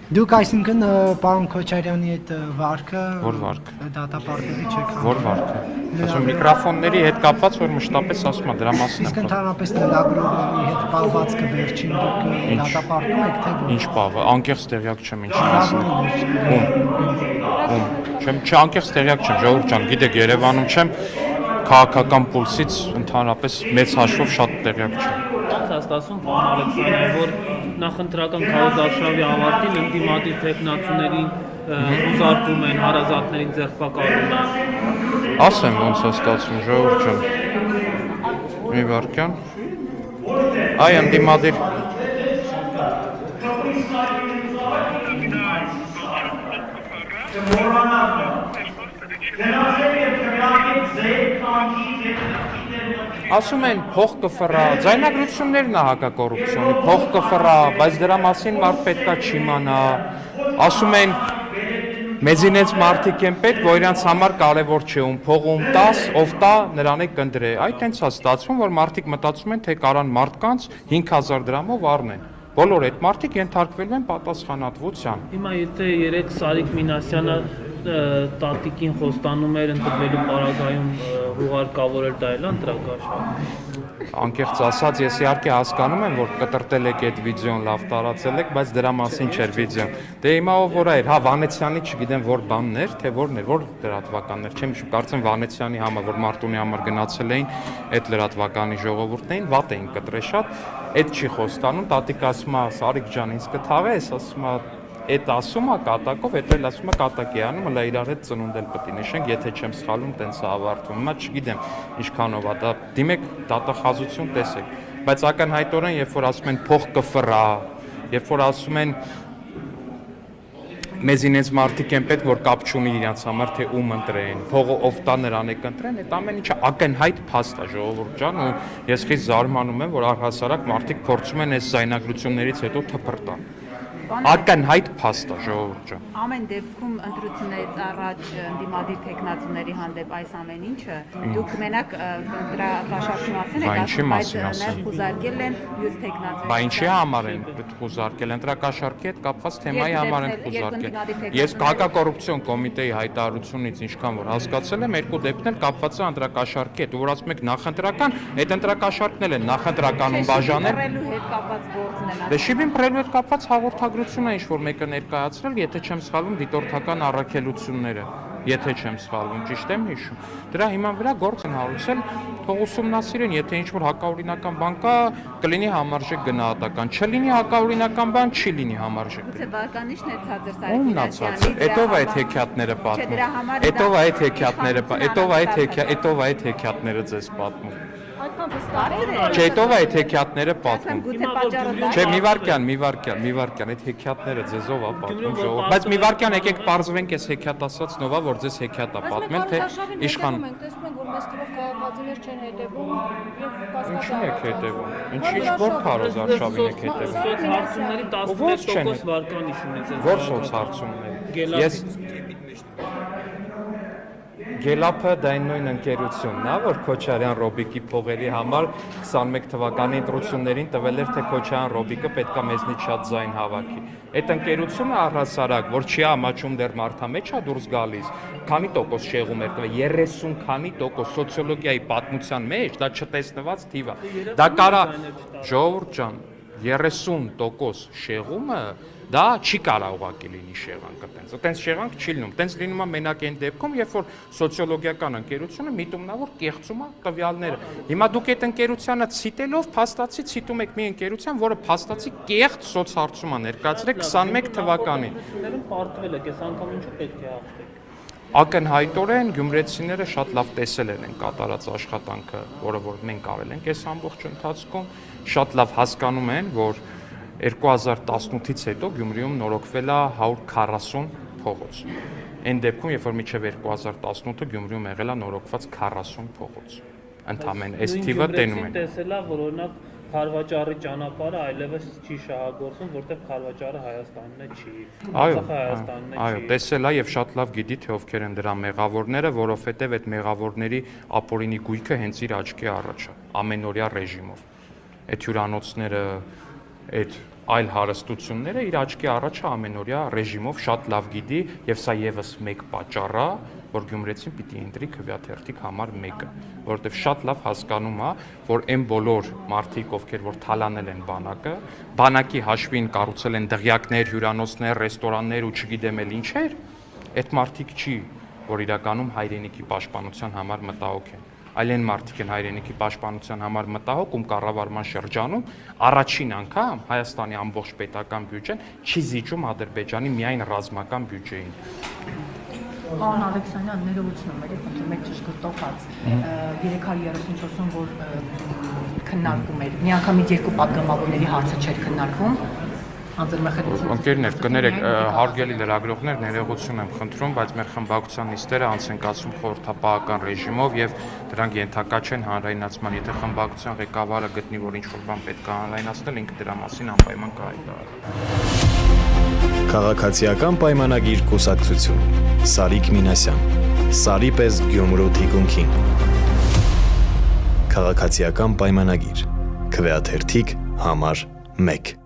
Դուք այսինքն պարոն Քոչարյանի այդ վարկը Որ վարկը։ դատապարտելի չեք համարում։ Որ վարկը։ Ասում միկրոֆոնների հետ կապված որ մշտապես ասում է դրա մասին Իսկ եմ։ ընդհանրապես լրագրողի հետ պալվածքը վերջին դուք դատապարտում եք թե ոչ։ Ինչ պահը, անկեղծ տեղյակ չեմ ինչի մասին։ Ում։ Չանկեղծ տեղյակ չեմ, ժողովուրդ ջան, գիտեք Երևանում չեմ, քաղաքական պուլսից ընդհանրապես մեծ հաշվով շատ տեղյակ չեմ։ Ոնց է ստացվում, պարոն Ալեքսանդր, որ նախընտրական քարոզարշավի ավարտին ընդդիմադիր թեկնածուներին ուզարկում են, հարազատներին ձերբակալում են։ Ասեմ ոնց է ստացվում, ժողովուրդ ջան։ Մի վարքյան։ Այ ընդդիմադիր Ասում են փող կֆռա, ձայնագրություններն է հակակոռուպցիոնի, փող կֆռա, բայց դրա մասին մարդ պետքա չիմանա։ Ասում են մեծինեց մարդիկ են պետք, որ իրանց համար կարևոր չէ, ում փողում տաս, ով տա, նրան է կնդրե։ Այդ հենց է ստացվում, որ մարդիկ մտածում են, թե կարան մարդկանց 5000 դրամով առնեն։ Բոլոր այդ մարդիկ ենթարկվել են պատասխանատվության։ Հիմա եթե երեք Սարիկ Մինասյանը տատիկին խոստանում էր ընտրվելու պարագայում հուղարկավորել դա էլ ընտրակաշառք։ Անկեղծ ասած, ես իհարկե հասկանում եմ, որ կտրտել եք այդ վիդեոն, լավ տարածել եք, բայց դրա մասին չէր վիդեոն։ Դե հիմա ով որ էր, հա Վանեցյանի չգիտեմ որ բանն էր, թե որն էր, որ լրատվականներ, չեմ հիշում, կարծեմ Վանեցյանի համար, որ Մարտունի համար գնացել էին, այդ լրատվականի ժողովուրդներին վատ էին կտրել շատ, այդ չի խոստանում, տատիկ ասում է Սարիկ ջան, ինձ կթաղես, ասում է Այդ ասում է կատակով, հետո էլ ասում է կատակի անում, հələ իրար հետ ծնունդ էլ պետք է նշենք, եթե չեմ սխալվում, տենց է ավարտվում։ Հիմա չգիտեմ ինչքանով է դա, դիմեք դատախազություն տեսեք, բայց ակնհայտորեն, երբ որ ասում են փող կֆռա, երբ որ ասում են մեզինից մարդիկ են պետք, որ կապ չունի իրենց համար, թե ում ընտրեն, փողը ով տա նրան է կընտրեն, այդ ամեն ինչը ակնհայտ փաստ է, ժողովուրդ ջան, ու ես խիստ զարմանում եմ, որ առհասարակ մարդիկ փորձում են այս զայնագրություններից հետո թփրտան։ Ակնհայտ փաստ է, ժողովուրդ ջան։ Ամեն դեպքում ընտրություններից առաջ ընդդիմադիր թեկնածուների հանդեպ այս ամեն ինչը դուք մենակ դրա կաշառքի մասին եք ասում, բայց նաև խուզարկել են մյուս թեկնածուների։ Բա ինչի համար են խուզարկել, ընտրակաշառքի հետ կապված թեմայի համար են խուզարկել։ Ես հակակոռուպցիոն կոմիտեի հայտարարությունից ինչքան որ հասկացել եմ, երկու դեպքներ կապված են ընտրակաշառքի հետ, որ ասում եք նախընտրական, այդ ընտրակաշառքն էլ են նախընտրականում բաժանել։ Դե շիբին պրելու հետ կապված հաղորդագրություն է ինչ-որ մեկը ներկայացրել, եթե չեմ սխալվում դիտորդական առաքելությունները, եթե չեմ սխալվում, ճիշտ եմ հիշում։ Դրա հիման վրա գործ են հարուցել, թող ուսումնասիրեն, եթե ինչ-որ հակաօրինական բան կա, կլինի համարժեք գնահատական, չլինի հակաօրինական բան, չի լինի համարժեք։ Գուցե բականիշն է ցածր Սարիկ Մինասյանի։ Հետո այդ հեքիաթները պատմում։ Հետո այդ հեքիաթները, հետո այդ հեքիաթները ձեզ պատմում։ Չէ, հետո այդ հեքիաթները պատմում։ Չէ, մի վարքյան, այդ հեքիաթները ձեզով է պատմում ժողովուրդ, բայց մի վարքյան եկեք պարզվենք այս հեքիաթ ասածնով, որ ձեզ հեքիաթ է պատմել, թե իշխան։ Տեսնում ենք, որ մեծ թվով քաղաքացիներ չեն հետևում եւ Ինչի՞ն եք հետևում։ Ինչի՞ որ քարոզարշավին եք հետևում։ Սոցհարցումների 11% վարկանիշ ունեցել։ Որ սոցհարցումների։ Ես Գելափը դա այն նույն ընկերությունն է, որ Քոչարյան Ռոբիկի փողերի համար 21 թվականի ընտրություններին տվել էր, թե Քոչարյան Ռոբիկը պետքա մեզնից շատ ձայն հավաքի։ Այդ ընկերությունը առհասարակ, որ չի ամաչում դեռ մարդամեջ է դուրս գալիս, քանի տոկոս շեղում էր տվել, 30 քանի տոկոս սոցիոլոգիայի պատմության մեջ, դա չտեսնված թիվ է։ Դա կարա, ժողովուրդ ջան, 30% շեղումը դա չի կարող ուղղակի լինի շեղանքը տենց։ Տենց շեղանք չի լինում։ Տենց լինում է մենակ այն դեպքում, երբ որ սոցիոլոգիական ընկերությունը միտումն է, որ կեղծում է տվյալները։ Հիմա դուք այդ ընկերությանը ցիտելով փաստացի ցիտում եք մի ընկերության, որը փաստացի կեղծ սոցհարցում է ներկայացրել 21 թվականին։ Պարտվել եք, այս անգամ ինչու պետք է հաղթեք։ Ակնհայտորեն գյումրեցիները շատ լավ տեսել են կատարած աշխատանքը, որը որ մենք արել ենք այս ամբողջ ընթացքում, շատ լավ հասկանում են, որ 2018-ից հետո Գյումրիում նորոգվել է 140 փողոց։ Այն դեպքում, երբ որ մինչև 2018-ը Գյումրիում եղել է նորոգված 40 փողոց։ Ընդհանրեն այս թիվը տենում են։ Տեսել է, որ օրինակ Խարվաճարի ճանապարհը այլևս չի շահագործվում, որտեղ Խարվաճարը Հայաստանն է չի։ Հայաստանն է չի։ Այո, տեսել է եւ շատ լավ գիտի, թե ովքեր են դրա մեղավորները, որովհետեւ այդ մեղավորների ապօրինի գույքը հենց իր աչքի առաջ է, ամենօրյա ռեժիմով։ Այդ հյուրանոցները, այդ այլ հարստությունները իր աչքի առաջը ամենօրյա ռեժիմով շատ լավ գիտի եւ սա եւս մեկ պատճառ է, որ գյումրեցին պիտի ընտրի քվեաթերթիկ համար 1-ը, որովհետեւ շատ լավ հասկանում է, որ այն բոլոր մարդիկ, ովքեր որ թալանել են բանակը, բանակի հաշվին կառուցել են դղյակներ, հյուրանոցներ, ռեստորաններ ու չգիտեմ էլ ինչեր, այդ մարդիկ չի, որ իրականում հայրենիքի պաշտպանության համար մտահոգ են։ Այլ այն մարդիկ են հայրենիքի պաշտպանության համար մտահոգ, ում կառավարման շրջանում առաջին անգամ Հայաստանի ամբողջ պետական բյուջեն չի զիջում Ադրբեջանի միայն ռազմական բյուջեին։ Պարոն Ալեքսանյան, ներողություն եք, մեկ ճշգրտողած 334-ում, որ քննարկում էր, միանգամից երկու պատգամավորների հարցը չէր քննարկվում, Ընկերներ, կներեք, հարգելի լրագրողներ, ներողություն եմ խնդրում, բայց մեր խմբակցության նիստերը անց են կացվում խորհրդապահական ռեժիմով եւ դրանք ենթակա չեն հանրայնացման։ Եթե խմբակցության ղեկավարը գտնի, որ ինչ-որ բան պետք է հանրայնացնել, ինքը դրա մասին անպայման կհայտարարի։ Քաղաքացիական պայմանագիր կուսակցություն Սարիկ Մինասյան Սարի պես Գյումրու թիկունքին Քաղաքացիական պայմանագիր քվեաթերթիկ համար 1